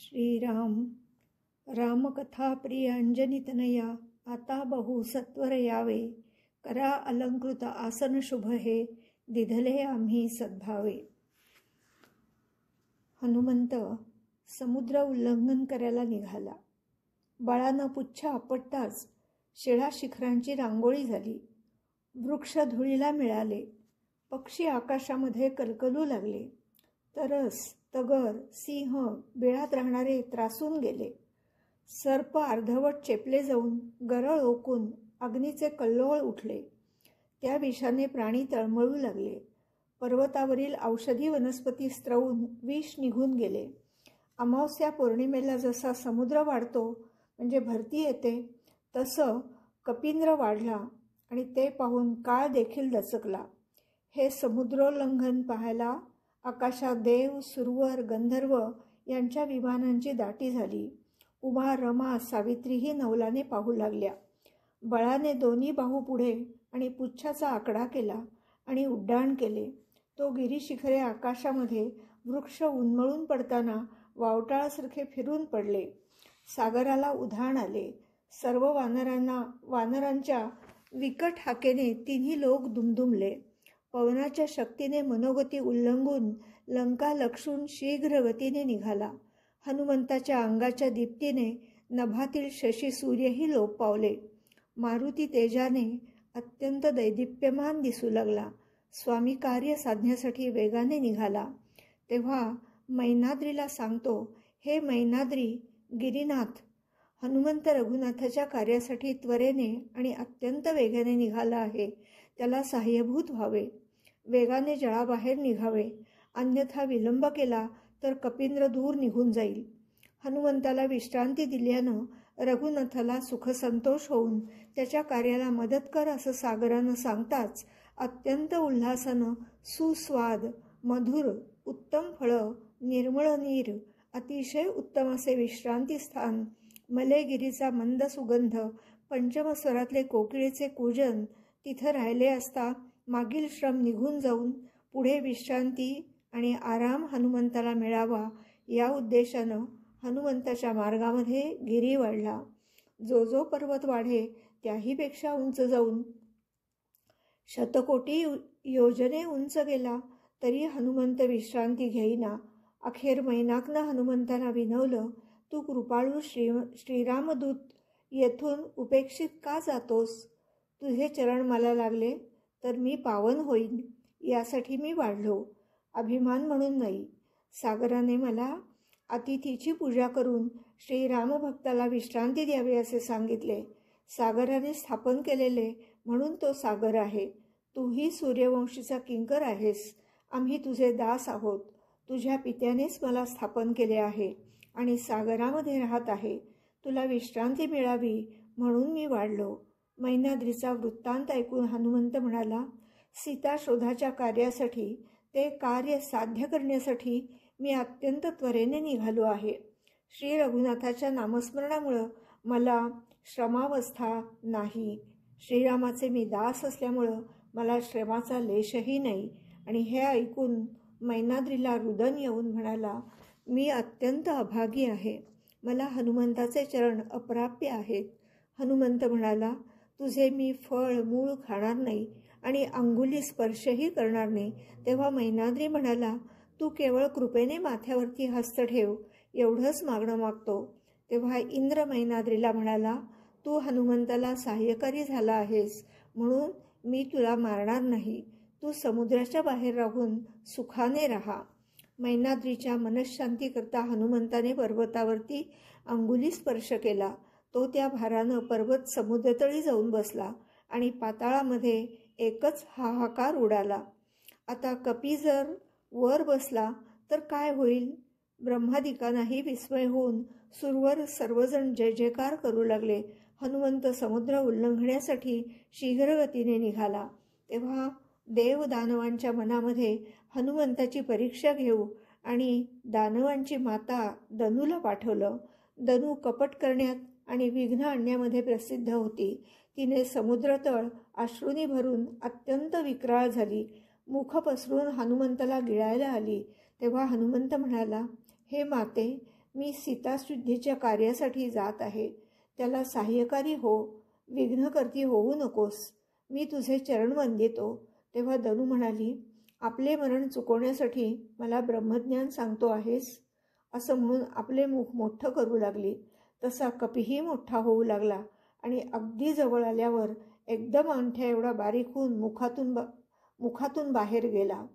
श्रीराम रामकथा प्रिय अंजनीतनया आता बहु सत्वर यावे करा अलंकृत आसन शुभ हे दिधले आम्ही सद्भावे। हनुमंत समुद्र उल्लंघन करायला निघाला। बाळानं पुच्छ आपटताच शिळा शिखरांची रांगोळी झाली। वृक्ष धुळीला मिळाले, पक्षी आकाशामध्ये कलकलू लागले। तरस, तगर, सिंह बिळात राहणारे त्रासून गेले। सर्प अर्धवट चेपले जाऊन गरळ ओकून अग्नीचे कल्लोळ उठले। त्या विषाने प्राणी तळमळू लागले। पर्वतावरील औषधी वनस्पती स्त्रवून विष निघून गेले। अमावस्या पौर्णिमेला जसा समुद्र वाढतो म्हणजे भरती येते, तसं कपिंद्र वाढला आणि ते पाहून काळ देखील दचकला। हे समुद्रोल्लंघन पाहायला आकाशात देव, सुरवर, गंधर्व यांच्या विमानांची दाटी झाली। उमा, रमा, सावित्रीही नवलाने पाहू लागल्या। बळाने दोन्ही बाहू पुढे आणि पुच्छाचा आकडा केला आणि उड्डाण केले। तो गिरीशिखरे आकाशामध्ये वृक्ष उन्मळून पडताना वावटाळासारखे फिरून पडले। सागराला उधाण आले। सर्व वानरांच्या विकट हाकेने तिन्ही लोक दुमदुमले। पवनाच्या शक्तीने मनोगती उल्लंघून लंका लक्षून शीघ्र गतीने निघाला। हनुमंताच्या अंगाच्या दीप्तीने नभातील शशी सूर्यही लोप पावले। मारुती तेजाने अत्यंत दैदिप्यमान दिसू लागला। स्वामी कार्य साधण्यासाठी वेगाने निघाला। तेव्हा मैनाद्रीला सांगतो, हे मैनाद्री गिरीनाथ, हनुमंत रघुनाथाच्या कार्यासाठी त्वरेने आणि अत्यंत वेगाने निघाला आहे, त्याला सहाय्यभूत व्हावे। वेगाने जळाबाहेर निघावे, अन्यथा विलंब केला तर कपिंद्र दूर निघून जाईल। हनुमंताला विश्रांती दिल्यानं रघुनाथाला सुखसंतोष होऊन त्याच्या कार्याला मदत कर असं सागरानं सांगताच अत्यंत उल्हासानं सुस्वाद, मधुर, उत्तम फळं, निर्मळ नीर, अतिशय उत्तम असे विश्रांती स्थान, मलेगिरीचा मंद सुगंध, पंचम स्वरातले कोकिळेचे कूजन तिथं राहिले असता मागील श्रम निघून जाऊन पुढे विश्रांती आणि आराम हनुमंताला मिळावा या उद्देशानं हनुमंताच्या मार्गामध्ये गिरी वाढला। जो जो पर्वत वाढे त्याहीपेक्षा उंच जाऊन शतकोटी योजने उंच गेला तरी हनुमंत विश्रांती घेईना। अखेर मैनाकनं हनुमंताला विनवलं, तू कृपाळू श्रीरामदूत येथून उपेक्षित का जातोस? तुझे चरण मला लागले तर मी पावन होईन, यासाठी मी वाढलो, अभिमान म्हणून नाही। सागराने मला अतिथीची पूजा करून श्रीरामभक्ताला विश्रांती द्यावी असे सांगितले। सागराने स्थापन केलेले म्हणून तो सागर आहे। तूही सूर्यवंशीचा किंकर आहेस। आम्ही तुझे दास आहोत। तुझ्या पित्यानेच मला स्थापन केले आहे आणि सागरामध्ये राहत आहे। तुला विश्रांती मिळावी म्हणून मी वाढलो। मैनाद्रीचा वृत्तांत ऐकून हनुमंत म्हणाला, सीता शोधाच्या कार्यासाठी, ते कार्य साध्य करण्यासाठी मी अत्यंत त्वरेने निघालो आहे। श्री रघुनाथाच्या नामस्मरणामुळं मला श्रमावस्था नाही। श्रीरामाचे मी दास असल्यामुळं मला श्रमाचा लेशही नाही। आणि हे ऐकून मैनाद्रीला रुदन येऊन म्हणाला, मी अत्यंत अभागी आहे। मला हनुमंताचे चरण अप्राप्य आहेत। हनुमंत म्हणाला, तुझे मी फळ मूळ खाणार नाही आणि अंगुली स्पर्शही करणार नाही। तेव्हा मैनाद्री म्हणाला, तू केवळ कृपेने माथ्यावरती हस्त ठेव, एवढंच मागणं मागतो। तेव्हा इंद्र मैनाद्रीला म्हणाला, तू हनुमंताला सहाय्यकारी झाला आहेस म्हणून मी तुला मारणार नाही। तू समुद्राच्या बाहेर राहून सुखाने राहा। मैनाद्रीच्या मनःशांती करता हनुमंताने पर्वतावरती अंगुली स्पर्श केला। तो त्या भारानं पर्वत समुद्रतळी जाऊन बसला आणि पाताळामध्ये एकच हाहाकार उडाला। आता कपी जर वर बसला तर काय होईल? ब्रह्मादिकांनाही विस्मय होऊन सुरवर सर्वजण जय जयकार करू लागले। हनुमंत समुद्र उल्लंघण्यासाठी शीघ्रगतीने निघाला। तेव्हा देव दानवांच्या मनामध्ये हनुमंताची परीक्षा घेऊ आणि दानवांची माता दनूला पाठवलं। दनू कपट करण्यात आणि विघ्न आणण्यामध्ये प्रसिद्ध होती। तिने समुद्रतळ अश्रूंनी भरून अत्यंत विक्राळ झाली। मुख पसरून हनुमंताला गिळायला आली। तेव्हा हनुमंत म्हणाला, हे माते, मी सीताशुद्धीच्या कार्यासाठी जात आहे. त्याला सहाय्यकारी हो, विघ्नकर्ती होऊ नकोस. मी तुझे चरण वंदितो. तेव्हा दनू म्हणाली, आपले मरण चुकवण्यासाठी मला ब्रह्मज्ञान सांगतो आहेस? असं म्हणून आपले मुख मोठं करू लागली. तसा कपीही मोठा होऊ लागला आणि अगदी जवळ आल्यावर एकदम अंगठ्या एवढा बारीक होऊन मुखातून बाहेर गेला.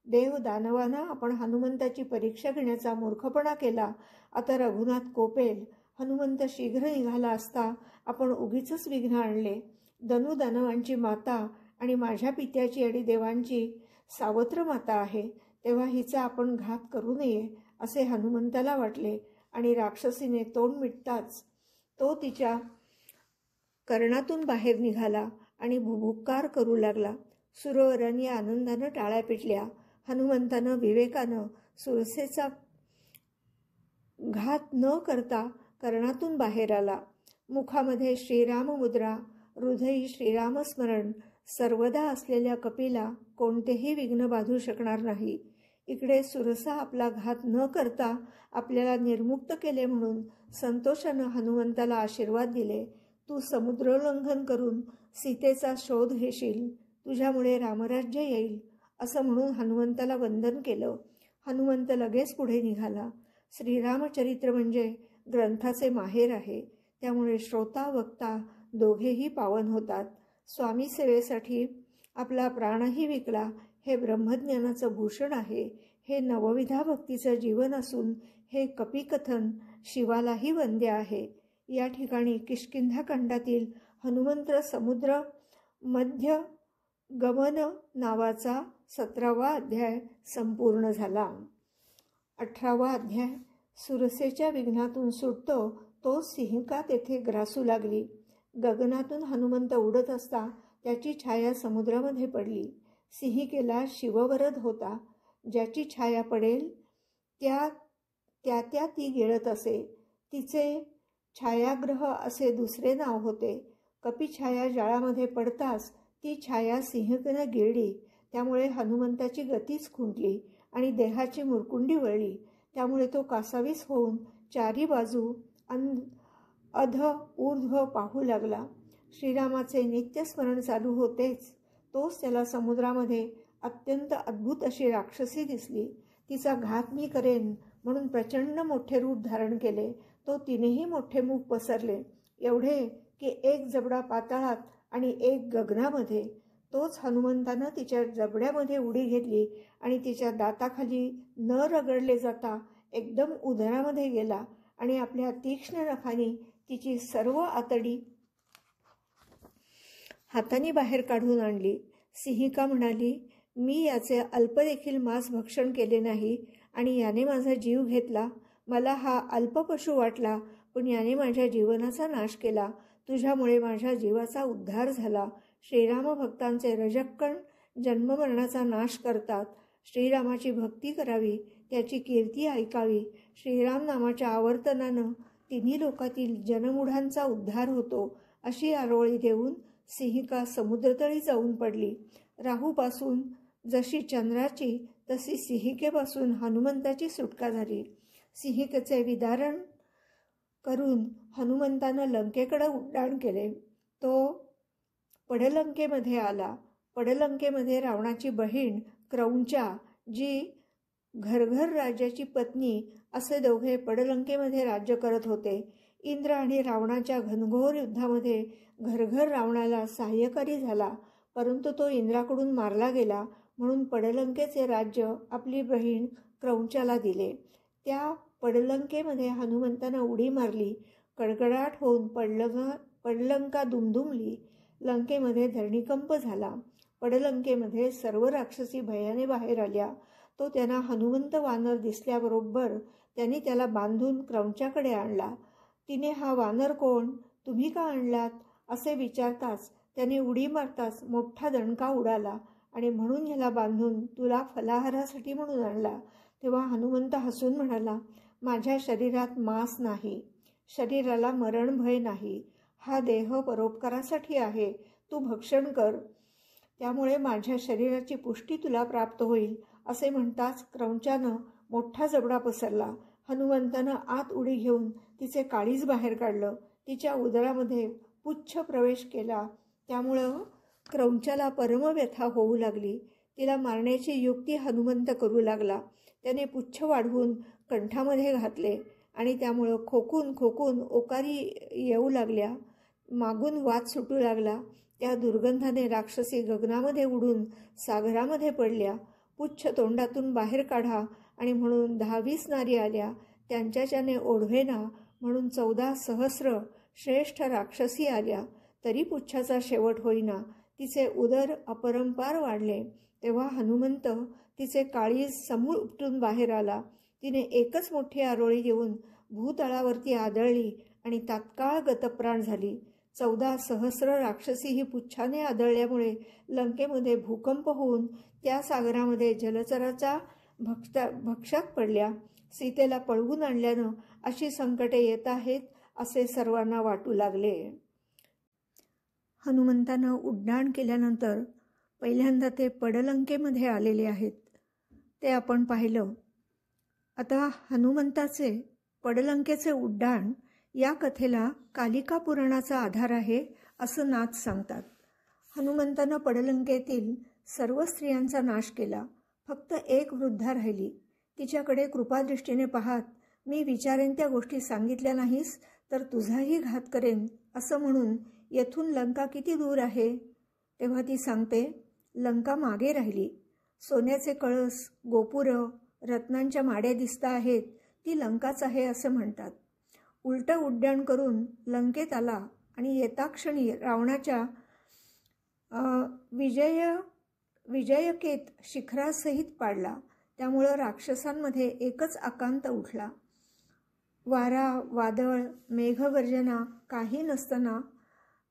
देव दानवाना आपण हनुमंताची परीक्षा घेण्याचा मूर्खपणा केला. आता रघुनाथ कोपेल. हनुमंत शीघ्र निघाला असता आपण उगीचच विघ्न आणले. दनू दानवांची माता आणि माझ्या पित्याची आणि देवांची सावत्र माता आहे, तेव्हा हिचा आपण घात करू नये असे हनुमंताला वाटले आणि राक्षसीने तोंड मिटताच तो तिच्या कर्णातून बाहेर निघाला आणि भुभुक्कार करू लागला. सुरवरांनी आनंदानं टाळ्या पिटल्या. हनुमंतानं विवेकानं सुरसेचा घात न करता कर्णातून बाहेर आला. मुखामध्ये श्रीराम मुद्रा, हृदयी श्रीरामस्मरण सर्वदा असलेल्या कपीला कोणतेही विघ्न बाधू शकणार नाही. इकडे सुरसा आपला घात न करता आपल्याला निर्मुक्त केले म्हणून संतोषानं हनुमंताला आशीर्वाद दिले. तू समुद्रोल्लंघन करून सीतेचा शोध घेशील, तुझ्यामुळे रामराज्य येईल असं म्हणून हनुमंताला वंदन केलं. हनुमंत लगेच पुढे निघाला. श्रीरामचरित्र म्हणजे ग्रंथाचे माहेर आहे, त्यामुळे श्रोता वक्ता दोघेही पावन होतात. स्वामी सेवेसाठी आपला प्राणही विकला हे ब्रह्मज्ञानाचं भूषण आहे. हे नवविधा भक्तीचं जीवन असून हे कपिकथन शिवालाही वंद्य आहे. या ठिकाणी किष्किंधाकांडातील हनुमंत समुद्र मध्य गमन नावाचा 17वा अध्याय संपूर्ण झाला. 18वा अध्याय. सुरसेच्या विघ्नातून सुटतो तो सिंहिका तेथे ग्रासू लागली. गगनातून हनुमंत उडत असता त्याची छाया समुद्रामध्ये पडली. सिंहिकेला शिववरद होता. ज्याची छाया पडेल त्या ती गिळत असे. तिचे छायाग्रह असे दुसरे नाव होते. कपिछाया जाळामध्ये पडताच ती छाया सिंहिकेनं गिळली. त्यामुळे हनुमंताची गतीच खुंटली आणि देहाची मुरकुंडी वळली. त्यामुळे तो कासावीस होऊन चारी बाजू अध ऊर्ध्व पाहू लागला. श्रीरामाचे नित्यस्मरण चालू होतेच तोच त्याला समुद्रामध्ये अत्यंत अद्भुत अशी राक्षसी दिसली. तिचा घात मी करेन म्हणून प्रचंड मोठे रूप धारण केले. तो तिनेही मोठे मुख पसरले, एवढे की एक जबडा पाताळात आणि एक गगनामध्ये. तोच हनुमंतानं तिच्या जबड्यामध्ये उडी घेतली आणि तिच्या दाताखाली न रगडले जाता एकदम उदरामध्ये गेला आणि आपल्या तीक्ष्ण नखांनी तिची सर्व आतडी हाताने बाहेर काढून आणली. सिंहिका म्हणाली, मी याचे अल्प देखील मांस भक्षण केले नाही आणि याने माझा जीव घेतला. मला हा अल्प पशु वाटला, पण याने माझ्या जीवनाचा नाश केला. तुझ्यामुळे माझ्या जीवाचा उद्धार झाला. श्रीराम भक्तांचे रजक्कण जन्ममरणाचा नाश करतात. श्रीरामाची भक्ती करावी, त्याची कीर्ती ऐकावी. श्रीराम नामाच्या आवर्तनानं तिन्ही लोकातील जनमूढांचा उद्धार होतो. अशी आरोळी देऊन सिंहिका समुद्रतळी जाऊन पडली. राहूपासून जशी चंद्राची तशी सिंहिकेपासून हनुमंताची सुटका झाली. सिंहिकेचे विदारण करून हनुमंतानं लंकेकडे उड्डाण केले. तो पडलंकेमध्ये आला. पडलंकेमध्ये रावणाची बहीण क्रौंचा, जी घरघर राजाची पत्नी, असे दोघे पडलंकेमध्ये राज्य करत होते. इंद्र आणि रावणाच्या घनघोर युद्धामध्ये घरघर रावणाला सहाय्यकारी झाला, परंतु तो इंद्राकडून मारला गेला. म्हणून पडलंकेचे राज्य आपली बहीण क्रौंचाला दिले. त्या पडलंकेमध्ये हनुमंतानं उडी मारली. कडकडाट होऊन पडलंका दुमदुमली. लंकेमध्ये धरणीकंप झाला. पडलंकेमध्ये सर्व राक्षसी भयाने बाहेर आल्या. तो त्यांना हनुमंत वानर दिसल्याबरोबर त्यांनी त्याला बांधून क्रौंचाकडे आणला. तिने, हा वानर कोण, तुम्ही का आणलात असे विचारताच त्याने उडी मारताच मोठा दणका उडाला आणि म्हणून ह्याला बांधून तुला फलाहारासाठी म्हणून आणला. तेव्हा हनुमंत हसून म्हणाला, माझ्या शरीरात मांस नाही, शरीराला मरण भय नाही. हा देह परोपकारासाठी आहे. तू भक्षण कर, त्यामुळे माझ्या शरीराची पुष्टी तुला प्राप्त होईल. असे म्हणताच क्रौंचानं मोठा जबडा पसरला. हनुमंतानं आत उडी घेऊन तिचे काळीज बाहेर काढलं. तिच्या उदरामध्ये पुच्छ प्रवेश केला. त्यामुळं क्रौंचाला परमव्यथा होऊ लागली. तिला मारण्याची युक्ती हनुमंत करू लागला. त्याने पुच्छ वाढवून कंठामध्ये घातले आणि त्यामुळं खोकून खोकून ओकारी येऊ लागल्या. मागून वाद सुटू लागला. त्या दुर्गंधाने राक्षसी गगनामध्ये उडून सागरामध्ये पडल्या. पुच्छ तोंडातून बाहेर काढा आणि म्हणून 10-20 नारी आल्या. त्यांच्याच्याने ओढवेना म्हणून 14 सहस्र श्रेष्ठ राक्षसी आल्या. तरी पुच्छाचा शेवट होईना. तिचे उदर अपरंपार वाढले. तेव्हा हनुमंत तिचे काळीज समूळ उपटून बाहेर आला. तिने एकच मोठी आरोळी देऊन भूतळावरती आदळली आणि तात्काळ गतप्राण झाली. 14 सहस्र राक्षसी ही पुच्छाने आदळल्यामुळे लंकेमध्ये भूकंप होऊन त्या सागरामध्ये जलचराचा भक्षात पडल्या. सीतेला पळवून आणल्यानं अशी संकटे येत आहेत असे सर्वांना वाटू लागले. हनुमंतानं उड्डाण केल्यानंतर पहिल्यांदा ते पडलंकेमध्ये आलेले आहेत. ते आपण पाहिलं. आता हनुमंताचे पडलंकेचे उड्डाण या कथेला कालिका पुराणाचा आधार आहे असं नाथ सांगतात. हनुमंतानं पडलंकेतील सर्व स्त्रियांचा नाश केला. फक्त एक वृद्धा राहिली. तिच्याकडे कृपादृष्टीने पाहत, मी विचारेन त्या गोष्टी सांगितल्या नाहीस तर तुझाही घात करेन असं म्हणून येथून लंका किती दूर आहे. तेव्हा ती सांगते, लंका मागे राहिली. सोन्याचे कळस, गोपुरं, रत्नांच्या माड्या दिसता आहेत. ती लंकाच आहे असं म्हणतात. उलटं उड्डाण करून लंकेत आला आणि येताक्षणी रावणाच्या विजयकेत शिखरासहित पाडला. त्यामुळं राक्षसांमध्ये एकच आकांत उठला. वारा, वादळ, मेघगर्जना काही नसताना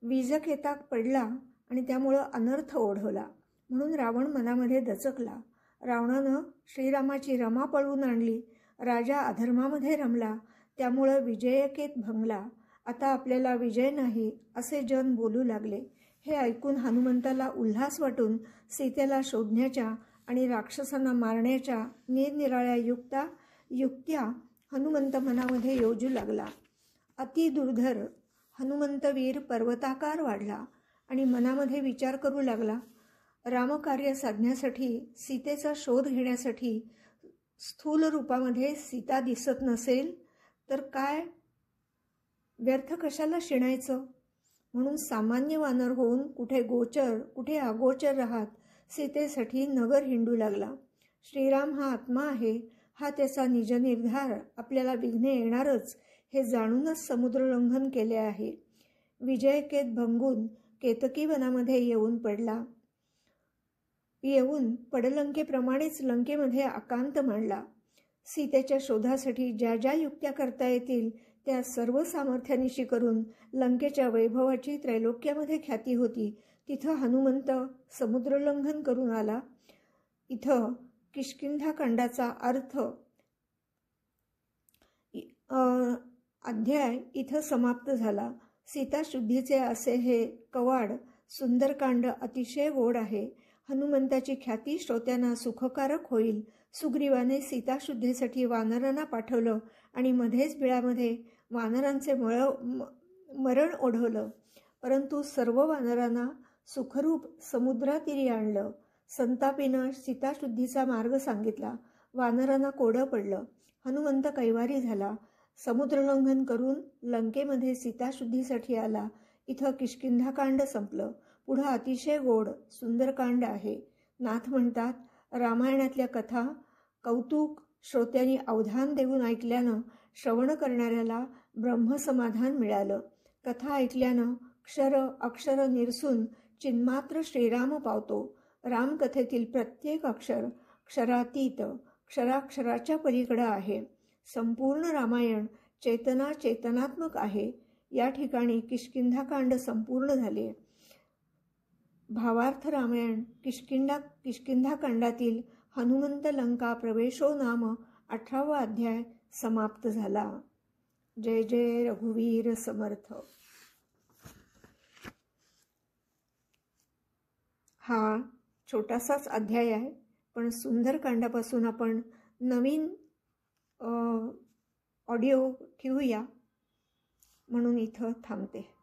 विजकेता पडला आणि त्यामुळं अनर्थ ओढवला. म्हणून रावण मनामध्ये दचकला. रावणानं श्रीरामाची रमा पळवून आणली. राजा अधर्मामध्ये रमला. त्यामुळं विजयकेत भंगला. आता आपल्याला विजय नाही असे जन बोलू लागले. हे ऐकून हनुमंताला उल्हास वाटून सीतेला शोधण्याच्या आणि राक्षसांना मारण्याच्या निरनिराळ्या युक्त्या हनुमंत मनामध्ये योजू लागला. अति दुर्धर हनुमंतवीर पर्वताकार वाढला आणि मनामध्ये विचार करू लागला. रामकार्य साधण्यासाठी, सीतेचा शोध घेण्यासाठी स्थूल रूपामध्ये सीता दिसत नसेल तर काय, व्यर्थ कशाला शिणायचं. म्हणून सामान्य वानर होऊन कुठे गोचर कुठे अगोचर राहत सीतेसाठी नगर हिंडू लागला. श्रीराम हा आत्मा आहे, हा त्याचा निजनिर्धार, आपल्याला विघ्ने येणारच हे जाणूनच समुद्रलंघन केले आहे. विजयकेत भंगून केतकी वनामध्ये येऊन पडलंकेप्रमाणेच लंकेमध्ये आकांत मांडला. सीतेच्या शोधासाठी ज्या ज्या युक्त्या करता येतील त्या सर्व सामर्थ्यानिशी करून लंकेच्या वैभवाची त्रैलोक्यामध्ये ख्याती होती. तिथं हनुमंत समुद्रलंघन करून आला. इथं किष्किंधाकांडाचा अध्याय इथं समाप्त झाला. सीताशुद्धीचे असे हे कवाड सुंदरकांड अतिशय गोड आहे. हनुमंताची ख्याती श्रोत्यांना सुखकारक होईल. सुग्रीवाने सीताशुद्धीसाठी वानरांना पाठवलं आणि मध्येच बिळामध्ये वानरांचे मरण ओढवलं. परंतु सर्व वानरांना सुखरूप समुद्रातीरी आणलं. संतापीनं सीताशुद्धीचा मार्ग सांगितला. वानरांना कोडं पडलं. हनुमंत कैवारी झाला. समुद्रलंघन करून लंकेमध्ये सीताशुद्धीसाठी आला. इथं किष्किंधाकांड संपलं. पुढं अतिशय गोड सुंदरकांड आहे. नाथ म्हणतात, रामायणातल्या कथा कौतुक श्रोत्यांनी अवधान देऊन ऐकल्यानं श्रवण करणाऱ्याला ब्रह्मसमाधान मिळालं. कथा ऐकल्यानं क्षर अक्षर निरसून चिन्मात्र श्रीराम पावतो. रामकथेतील प्रत्येक अक्षर क्षरातीत, क्षराक्षराच्या पलीकडं आहे. संपूर्ण रामायण चेतनात्मक आहे. या ठिकाणी किष्किंधाकांड संपूर्ण झाले. भावार्थ रामायण किष्किंधाकांडातील हनुमंत लंका प्रवेशो नाम 18वा अध्याय समाप्त झाला. जय जय रघुवीर समर्थ. हा छोटासाच अध्याय आहे, पण सुंदरकांडापासून आपण नवीन ऑडिओ ठेवूया म्हणून इथं थांबते.